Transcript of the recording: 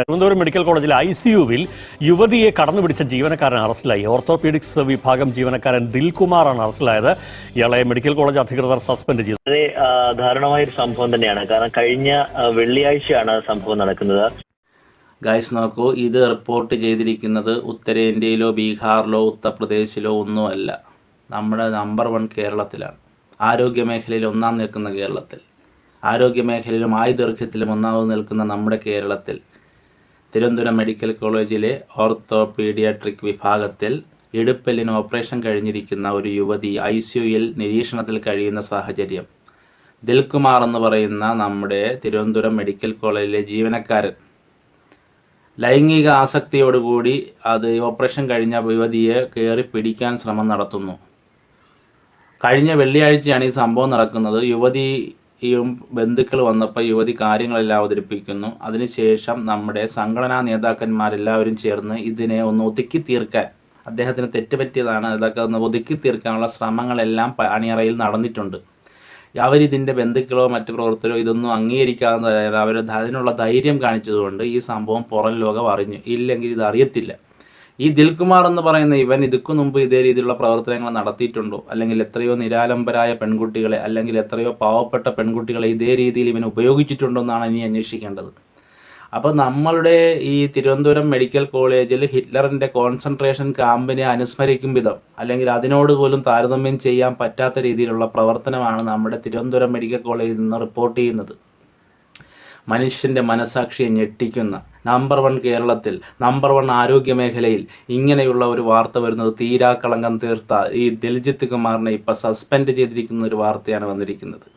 Thiruvananthapuram medical കോളേജിലെ ICUവിൽ യുവതിയെ കടന്നുപിടിച്ച ജീവനക്കാരൻ അറസ്റ്റിലായി. ഓർത്തോപീഡിക്സ് വിഭാഗം ജീവനക്കാരൻ ദിൽകുമാറാണ് അറസ്റ്റിലായത്. ഇയാളെ മെഡിക്കൽ കോളേജ് അധികൃതർ സസ്പെൻഡ് ചെയ്തു. വളരെ ദാരുണമായ ഒരു സംഭവം തന്നെയാണ്. കാരണം കഴിഞ്ഞ വെള്ളിയാഴ്ചയാണ് സംഭവം നടക്കുന്നത്. ഗൈസ് നോക്കൂ, ഇത് റിപ്പോർട്ട് ചെയ്തിരിക്കുന്നത് ഉത്തരേന്ത്യയിലോ ബീഹാറിലോ ഉത്തർപ്രദേശിലോ ഒന്നുമല്ല, നമ്മുടെ നമ്പർ 1 കേരളത്തിലാണ്. ആരോഗ്യമേഖലയിൽ ഒന്നാം നിൽക്കുന്ന കേരളത്തിൽ, ആരോഗ്യമേഖലയിലും ആയുർദൈർഘ്യത്തിലും ഒന്നാമത് നിൽക്കുന്ന നമ്മുടെ കേരളത്തിൽ, തിരുവനന്തപുരം മെഡിക്കൽ കോളേജിലെ ഓർത്തോപീഡിയാട്രിക് വിഭാഗത്തിൽ ഇടുപ്പെല്ലിന് ഓപ്പറേഷൻ കഴിഞ്ഞിരിക്കുന്ന ഒരു യുവതി ICUയിൽ നിരീക്ഷണത്തിൽ കഴിയുന്ന സാഹചര്യം. ദിൽകുമാർ എന്ന് പറയുന്ന നമ്മുടെ തിരുവനന്തപുരം മെഡിക്കൽ കോളേജിലെ ജീവനക്കാരൻ ലൈംഗിക ആസക്തിയോടുകൂടി ഓപ്പറേഷൻ കഴിഞ്ഞ യുവതിയെ കയറി പിടിക്കാൻ ശ്രമം നടത്തുന്നു. കഴിഞ്ഞ വെള്ളിയാഴ്ചയാണ് ഈ സംഭവം നടക്കുന്നത്. യുവതിയും ബന്ധുക്കൾ വന്നപ്പോൾ യുവതി കാര്യങ്ങളെല്ലാം അവതരിപ്പിക്കുന്നു. അതിനുശേഷം നമ്മുടെ സംഘടനാ നേതാക്കന്മാരെല്ലാവരും ചേർന്ന് ഇതിനെ ഒന്ന് ഒതുക്കി തീർക്കാൻ, അദ്ദേഹത്തിന് തെറ്റുപറ്റിയതാണ്, ഇതൊക്കെ ഒന്ന് ഒതുക്കി തീർക്കാനുള്ള ശ്രമങ്ങളെല്ലാം അണിയറയിൽ നടന്നിട്ടുണ്ട്. അവരിതിൻ്റെ ബന്ധുക്കളോ മറ്റു പ്രവർത്തകരോ ഇതൊന്നും അംഗീകരിക്കാതെ അതിനുള്ള ധൈര്യം കാണിച്ചതുകൊണ്ട് ഈ സംഭവം പുറം ലോകം അറിഞ്ഞു. ഇല്ലെങ്കിൽ ഇത് അറിയത്തില്ല. ഈ ദിൽകുമാർ എന്ന് പറയുന്ന ഇവൻ ഇതിക്കു മുമ്പ് ഇതേ രീതിയിലുള്ള പ്രവർത്തനങ്ങൾ നടത്തിയിട്ടുണ്ടോ, അല്ലെങ്കിൽ എത്രയോ നിരാലംബരായ പെൺകുട്ടികളെ അല്ലെങ്കിൽ എത്രയോ പാവപ്പെട്ട പെൺകുട്ടികളെ ഇതേ രീതിയിൽ ഇവൻ ഉപയോഗിച്ചിട്ടുണ്ടോ എന്നാണ് ഇനി അന്വേഷിക്കേണ്ടത്. അപ്പോൾ നമ്മളുടെ ഈ തിരുവനന്തപുരം മെഡിക്കൽ കോളേജിൽ ഹിറ്റ്ലറിൻ്റെ കോൺസെൻട്രേഷൻ ക്യാമ്പിനെ അനുസ്മരിക്കും വിധം, അല്ലെങ്കിൽ അതിനോട് പോലും താരതമ്യം ചെയ്യാൻ പറ്റാത്ത രീതിയിലുള്ള പ്രവർത്തനമാണ് നമ്മുടെ തിരുവനന്തപുരം മെഡിക്കൽ കോളേജിൽ നിന്ന് റിപ്പോർട്ട് ചെയ്യുന്നത്. മനുഷ്യൻ്റെ മനസാക്ഷിയെ ഞെട്ടിക്കുന്ന നമ്പർ 1 കേരളത്തിൽ, നമ്പർ 1 ആരോഗ്യ മേഖലയിൽ ഇങ്ങനെയുള്ള ഒരു വാർത്ത വരുന്നത്, തീരാക്കളങ്കം തീർത്ത ഈ ദിൽജിത്ത് കുമാറിനെ ഇപ്പോൾ സസ്പെൻഡ് ചെയ്തിരിക്കുന്ന ഒരു വാർത്തയാണ് വന്നിരിക്കുന്നത്.